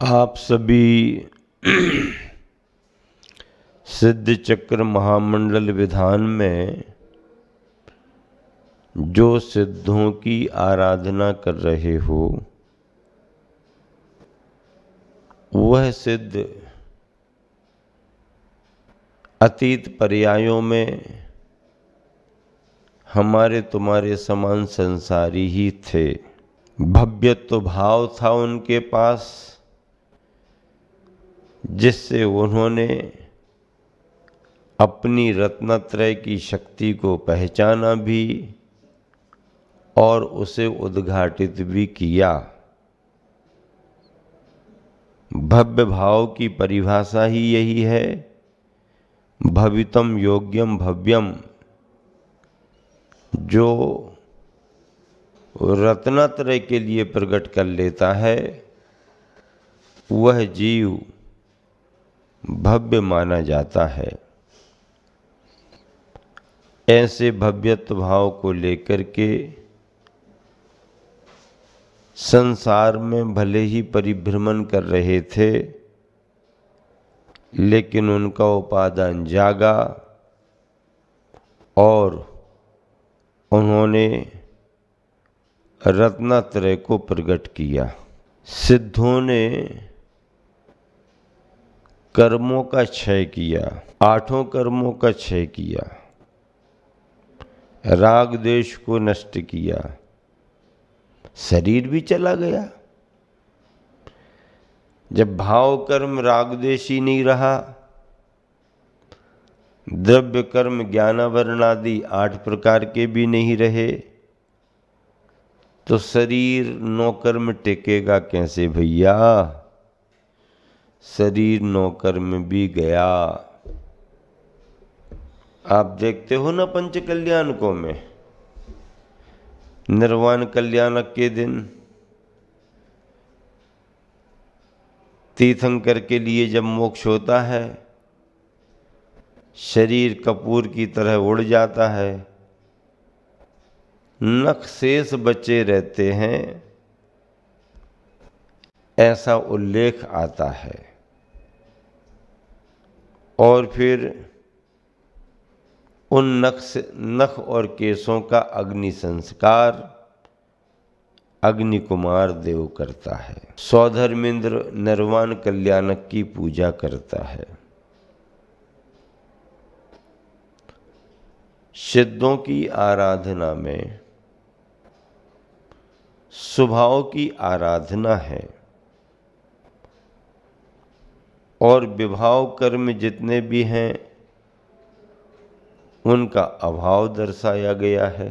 आप सभी सिद्ध चक्र महामंडल विधान में जो सिद्धों की आराधना कर रहे हो, वह सिद्ध अतीत पर्यायों में हमारे तुम्हारे समान संसारी ही थे। भव्यत्व भाव था उनके पास, जिससे उन्होंने अपनी रत्नत्रय की शक्ति को पहचाना भी और उसे उद्घाटित भी किया। भव्य भाव की परिभाषा ही यही है, भवितम योग्यम भव्यम। जो रत्नत्रय के लिए प्रकट कर लेता है, वह जीव भव्य माना जाता है। ऐसे भव्यत्व भाव को लेकर के संसार में भले ही परिभ्रमण कर रहे थे, लेकिन उनका उपादान जागा और उन्होंने रत्नत्रय को प्रकट किया। सिद्धों ने कर्मों का क्षय किया, 8 कर्मों का क्षय किया, राग द्वेष को नष्ट किया, शरीर भी चला गया। जब भाव कर्म राग द्वेष ही नहीं रहा, द्रव्य कर्म ज्ञानावरण आदि 8 प्रकार के भी नहीं रहे, तो शरीर 9 कर्म टिकेगा कैसे भैया? शरीर 9 कर्म भी गया। आप देखते हो ना पंच कल्याणकों में, निर्वाण कल्याणक के दिन तीर्थंकर के लिए जब मोक्ष होता है, शरीर कपूर की तरह उड़ जाता है, नख शेष बचे रहते हैं, ऐसा उल्लेख आता है। और फिर उन नख और केशों का अग्नि संस्कार अग्नि कुमार देव करता है। सौधर्मेंद्र निर्वाण कल्याणक की पूजा करता है। सिद्धों की आराधना में स्वभाव की आराधना है और विभाव कर्म जितने भी हैं उनका अभाव दर्शाया गया है।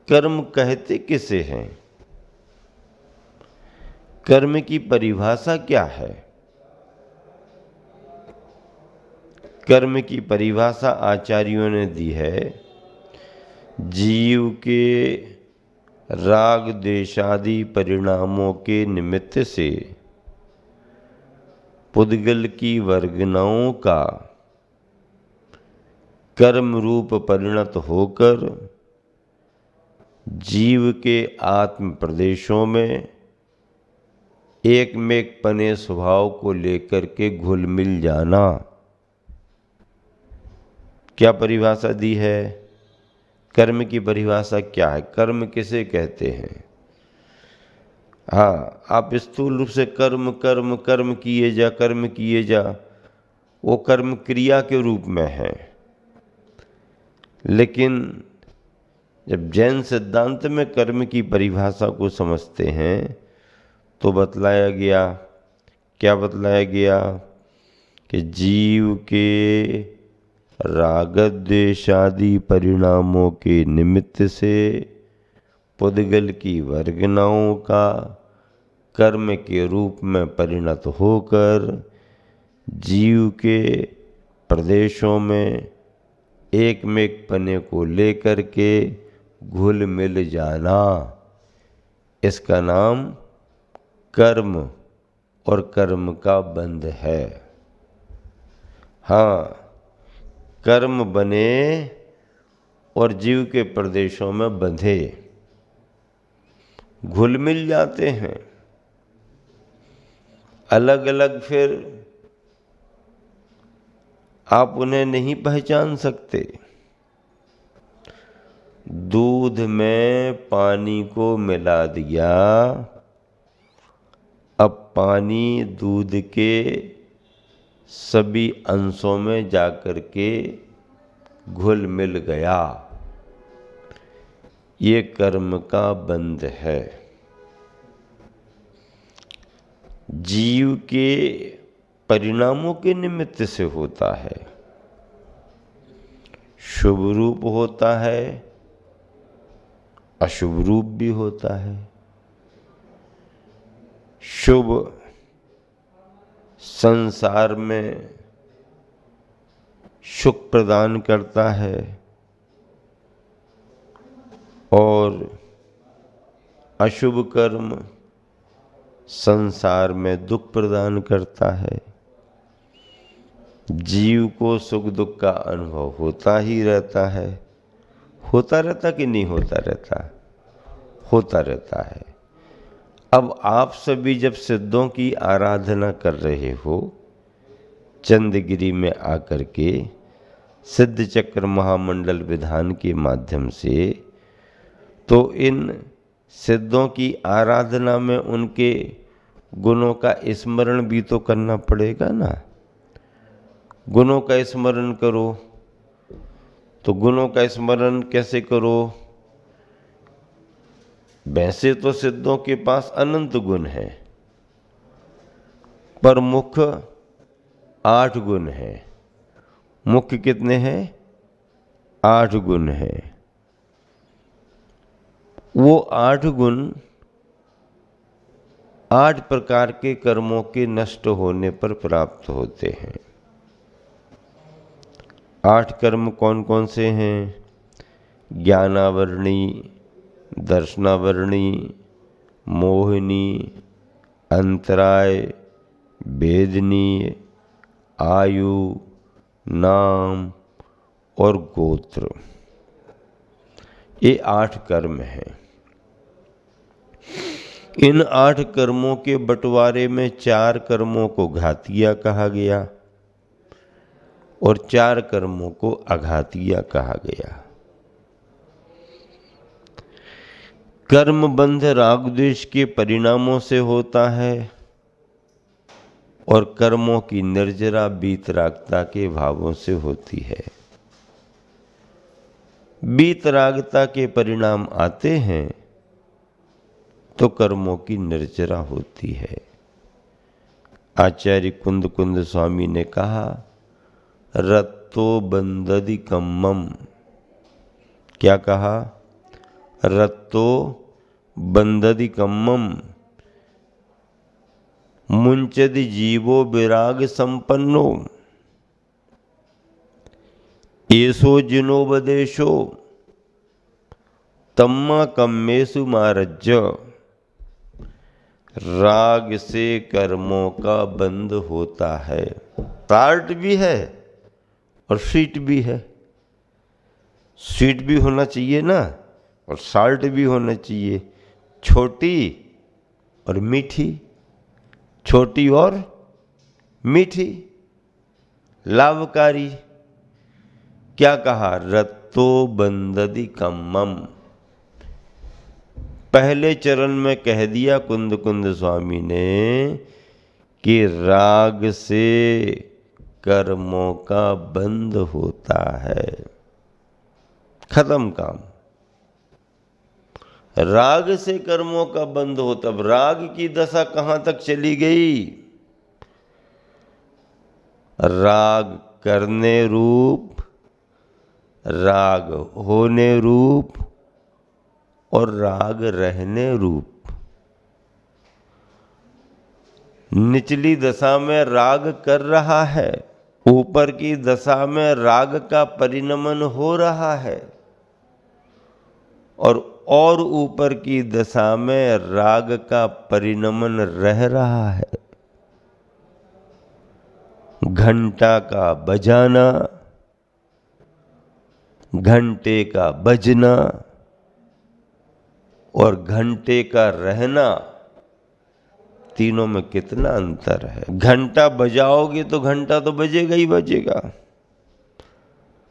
कर्म कहते किसे हैं? कर्म की परिभाषा क्या है? कर्म की परिभाषा आचार्यों ने दी है, जीव के राग द्वेषादि परिणामों के निमित्त से पुद्गल की वर्गनाओं का कर्म रूप परिणत होकर जीव के आत्म प्रदेशों में एकमेक पने स्वभाव को लेकर के घुल मिल जाना। क्या परिभाषा दी है? कर्म की परिभाषा क्या है? कर्म किसे कहते हैं? हाँ, आप स्थूल रूप से कर्म कर्म कर्म किए जा, कर्म किए जा, वो कर्म क्रिया के रूप में है। लेकिन जब जैन सिद्धांत में कर्म की परिभाषा को समझते हैं तो बतलाया गया, क्या बतलाया गया? कि जीव के राग द्वेषादि परिणामों के निमित्त से पुद्गल की वर्गनाओं का कर्म के रूप में परिणत होकर जीव के प्रदेशों में एकमेक पने को लेकर के घुल मिल जाना, इसका नाम कर्म और कर्म का बंध है। हाँ, कर्म बने और जीव के प्रदेशों में बंधे, घुल मिल जाते हैं। अलग अलग फिर आप उन्हें नहीं पहचान सकते। दूध में पानी को मिला दिया, अब पानी दूध के सभी अंशों में जाकर के घुल मिल गया। ये कर्म का बंध है। जीव के परिणामों के निमित्त से होता है। शुभ रूप होता है, अशुभ रूप भी होता है। शुभ संसार में सुख प्रदान करता है और अशुभ कर्म संसार में दुख प्रदान करता है। जीव को सुख दुख का अनुभव होता ही रहता है। होता रहता कि नहीं होता रहता? होता रहता है। अब आप सभी जब सिद्धों की आराधना कर रहे हो चंद्रगिरी में आकर के सिद्ध चक्र महामंडल विधान के माध्यम से, तो इन सिद्धों की आराधना में उनके गुणों का स्मरण भी तो करना पड़ेगा ना। गुणों का स्मरण करो, तो गुणों का स्मरण कैसे करो? वैसे तो सिद्धों के पास अनंत गुण हैं, पर मुख्य 8 गुण हैं। मुख्य कितने हैं? 8 गुण हैं। वो 8 गुण 8 प्रकार के कर्मों के नष्ट होने पर प्राप्त होते हैं। 8 कर्म कौन कौन से हैं? ज्ञानावरणी, दर्शनावरणी, मोहिनी, अंतराय, वेदनीय, आयु, नाम और गोत्र। ये 8 कर्म हैं। इन 8 कर्मों के बंटवारे में 4 कर्मों को घातिया कहा गया और 4 कर्मों को अघातिया कहा गया। कर्म बंध राग द्वेष के परिणामों से होता है और कर्मों की निर्जरा वीतरागता के भावों से होती है। वीतरागता के परिणाम आते हैं तो कर्मों की निर्जरा होती है। आचार्य कुंद कुंद स्वामी ने कहा, रत्तो बंददि कम्मम। क्या कहा? रत्तो बंददि कम्मम मुंचदि जीवो विराग संपन्नो एसो जिनोपदेशो तम्मा कम्मेसु मारज्य। राग से कर्मों का बंध होता है। साल्ट भी है और स्वीट भी है। स्वीट भी होना चाहिए ना, और साल्ट भी होना चाहिए। छोटी और मीठी, छोटी और मीठी, लाभकारी। क्या कहा? रत्तो बंददि कम्मम। पहले चरण में कह दिया कुंद कुंद स्वामी ने कि राग से कर्मों का बंध होता है। खत्म काम। राग से कर्मों का बंध होता। अब राग की दशा कहां तक चली गई? राग करने रूप, राग होने रूप और राग रहने रूप। निचली दशा में राग कर रहा है, ऊपर की दशा में राग का परिणमन हो रहा है, और ऊपर की दशा में राग का परिणमन रह रहा है। घंटा का बजाना, घंटे का बजना और घंटे का रहना, तीनों में कितना अंतर है। घंटा बजाओगे तो घंटा तो बजेगा ही बजेगा,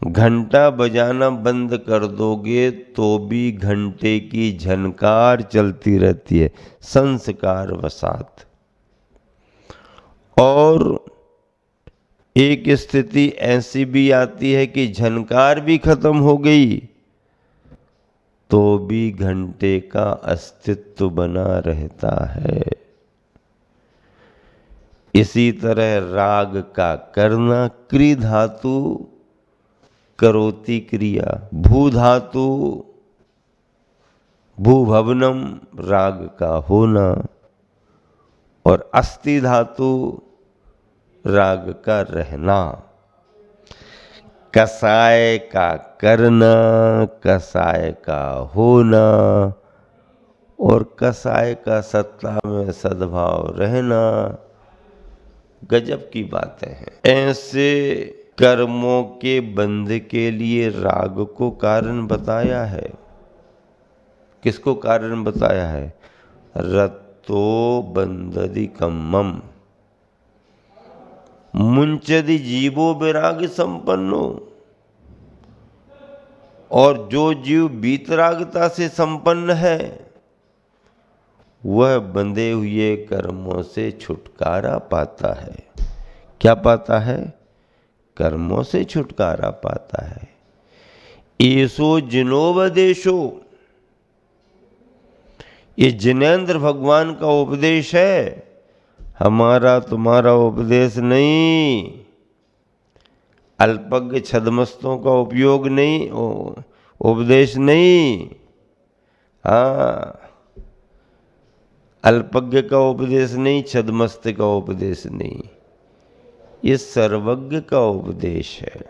घंटा बजाना बंद कर दोगे तो भी घंटे की झनकार चलती रहती है संस्कार वसात। और एक स्थिति ऐसी भी आती है कि झनकार भी खत्म हो गई तो भी घंटे का अस्तित्व बना रहता है। इसी तरह राग का करना, क्री धातु करोति क्रिया, भू धातु भूभवनम राग का होना, और अस्ति धातु राग का रहना। कसाय का करना, कसाय का होना, और कसाय का सत्ता में सद्भाव रहना। गजब की बातें हैं। ऐसे कर्मों के बंध के लिए राग को कारण बताया है। किसको कारण बताया है? रत्तो बंधदि कम्मम मुंचदि जीवो विराग संपन्नो। और जो जीव बीतरागता से संपन्न है वह बंधे हुए कर्मों से छुटकारा पाता है। क्या पाता है? कर्मों से छुटकारा पाता है। एसो जिनोपदेशो, ये जिनेंद्र भगवान का उपदेश है, हमारा तुम्हारा उपदेश नहीं। अल्पज्ञ छद्मस्तों का उपयोग नहीं, उपदेश नहीं। हाँ, अल्पज्ञ का उपदेश नहीं, छद्मस्त का उपदेश नहीं, ये सर्वज्ञ का उपदेश है।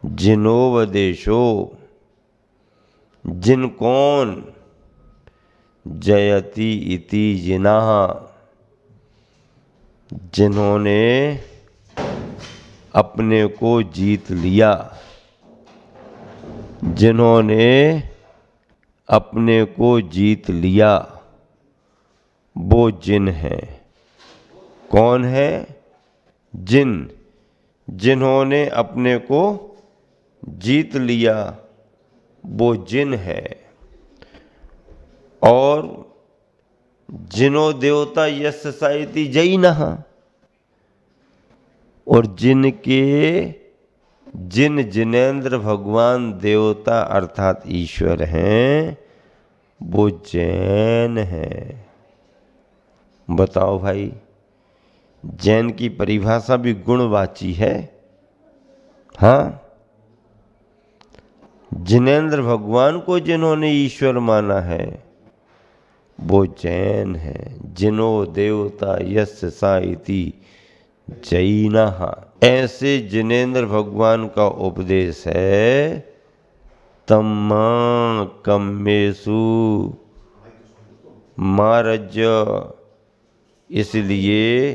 जिनोपदेशो, जिन कौन? जयति इति जिनाह, जिन्होंने अपने को जीत लिया, जिन्होंने अपने को जीत लिया, वो जिन है। कौन है? जिन, जिन्होंने अपने को जीत लिया वो जिन है। और जिनो देवता यस्य साइति जैनः, और जिनके जिन जिनेंद्र भगवान देवता अर्थात ईश्वर हैं वो जैन हैं। बताओ भाई, जैन की परिभाषा भी गुणवाची है। हाँ, जिनेंद्र भगवान को जिन्होंने ईश्वर माना है वो जैन है। जिनो देवता यस्य साइति जैनः, ऐसे जिनेंद्र भगवान का उपदेश है। तम्मा कम्मेषु मारज, इसलिए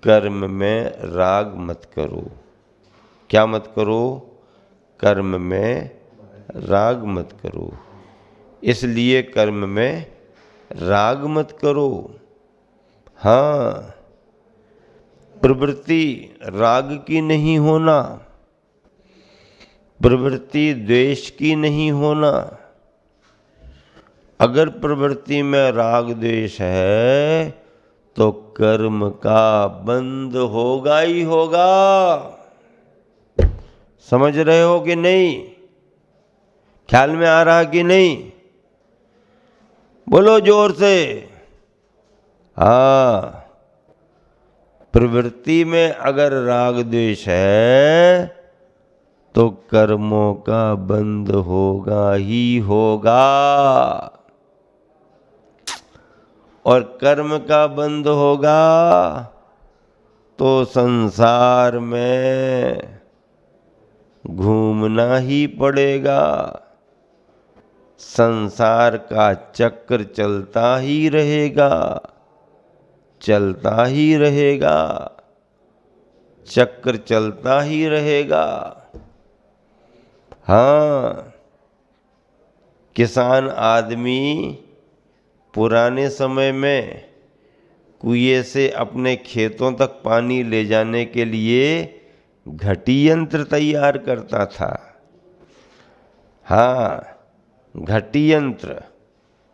कर्म में राग मत करो। क्या मत करो? कर्म में राग मत करो। इसलिए कर्म में राग मत करो। हाँ, प्रवृत्ति राग की नहीं होना, प्रवृत्ति द्वेष की नहीं होना। अगर प्रवृत्ति में राग द्वेष है तो कर्म का बंध होगा ही होगा। समझ रहे हो कि नहीं? ख्याल में आ रहा कि नहीं? बोलो जोर से। हाँ, प्रवृत्ति में अगर राग द्वेष है तो कर्मों का बंध होगा ही होगा। और कर्म का बंध होगा तो संसार में घूमना ही पड़ेगा। संसार का चक्र चलता ही रहेगा, चलता ही रहेगा, चक्र चलता ही रहेगा। हाँ, किसान आदमी पुराने समय में कुएं से अपने खेतों तक पानी ले जाने के लिए घटी यंत्र तैयार करता था। हाँ, घटी यंत्र,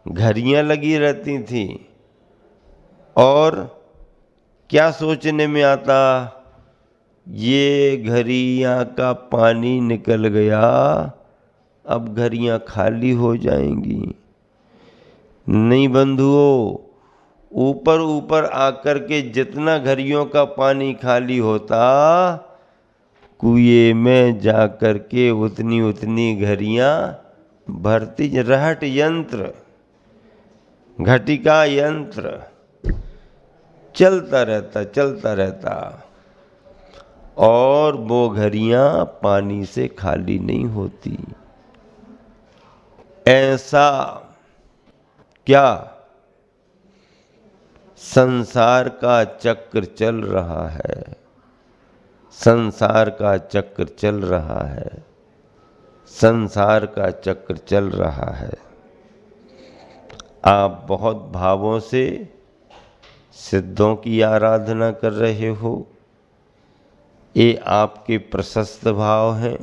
घड़ियां लगी रहती थी। और क्या सोचने में आता, ये घड़ियां का पानी निकल गया, अब घड़ियां खाली हो जाएंगी। नहीं बंधुओं, ऊपर ऊपर आकर के जितना घड़ियों का पानी खाली होता, कुएं में जाकर के उतनी उतनी घड़ियां भरती। रहट यंत्र, घटिका यंत्र चलता रहता और वो घड़ियां पानी से खाली नहीं होती। ऐसा क्या संसार का चक्र चल रहा है, संसार का चक्र चल रहा है, संसार का चक्र चल रहा है। आप बहुत भावों से सिद्धों की आराधना कर रहे हो। ये आपके प्रशस्त भाव हैं,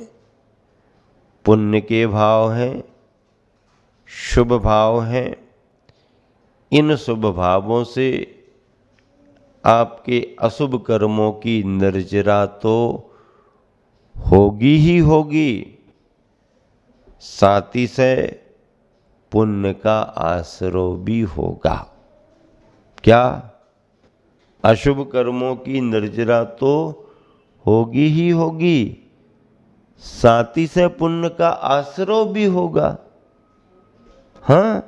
पुण्य के भाव हैं, शुभ भाव हैं। इन शुभ भावों से आपके अशुभ कर्मों की निर्जरा तो होगी ही होगी, साथ ही से पुण्य का आश्रय भी होगा। क्या? अशुभ कर्मों की निर्जरा तो होगी ही होगी, साथ ही से पुण्य का आश्रय भी होगा। हाँ,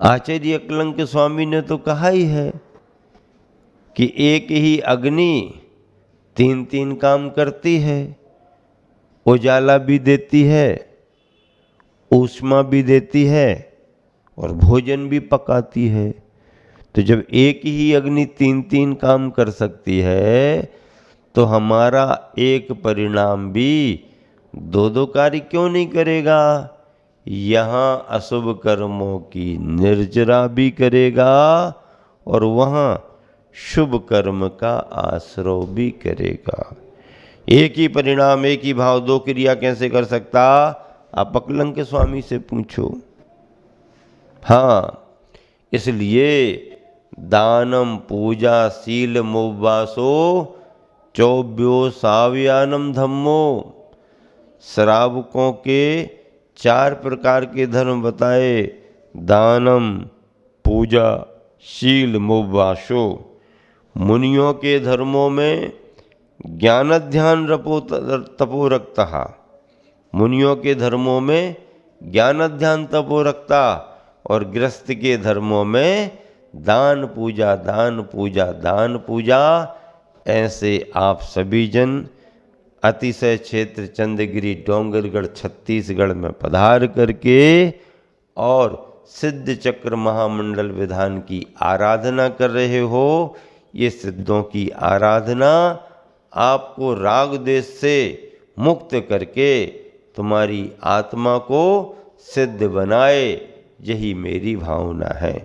आचार्य एकलंक स्वामी ने तो कहा ही है कि एक ही अग्नि तीन तीन काम करती है, उजाला भी देती है, ऊष्मा भी देती है और भोजन भी पकाती है। तो जब एक ही अग्नि तीन तीन काम कर सकती है, तो हमारा एक परिणाम भी दो दो कार्य क्यों नहीं करेगा? यहाँ अशुभ कर्मों की निर्जरा भी करेगा और वहाँ शुभ कर्म का आश्रय भी करेगा। एक ही परिणाम, एक ही भाव, दो क्रिया कैसे कर सकता? आप अकलंक स्वामी से पूछो। हाँ, इसलिए दानम पूजा शील मुवासो चौव्यो सावयानम धम्मो। श्रावकों के 4 प्रकार के धर्म बताए, दानम, पूजा, शील, मुवासो। मुनियों के धर्मों में ज्ञान ध्यान तपो रखता, मुनियों के धर्मों में ज्ञान ध्यान तपो रखता, और गृहस्थ के धर्मों में दान पूजा, दान पूजा, दान पूजा। ऐसे आप सभी जन अतिशय क्षेत्र चंद्रगिरी डोंगरगढ़ छत्तीसगढ़ में पधार करके और सिद्ध चक्र महामंडल विधान की आराधना कर रहे हो। ये सिद्धों की आराधना आपको राग देश से मुक्त करके तुम्हारी आत्मा को सिद्ध बनाए, यही मेरी भावना है।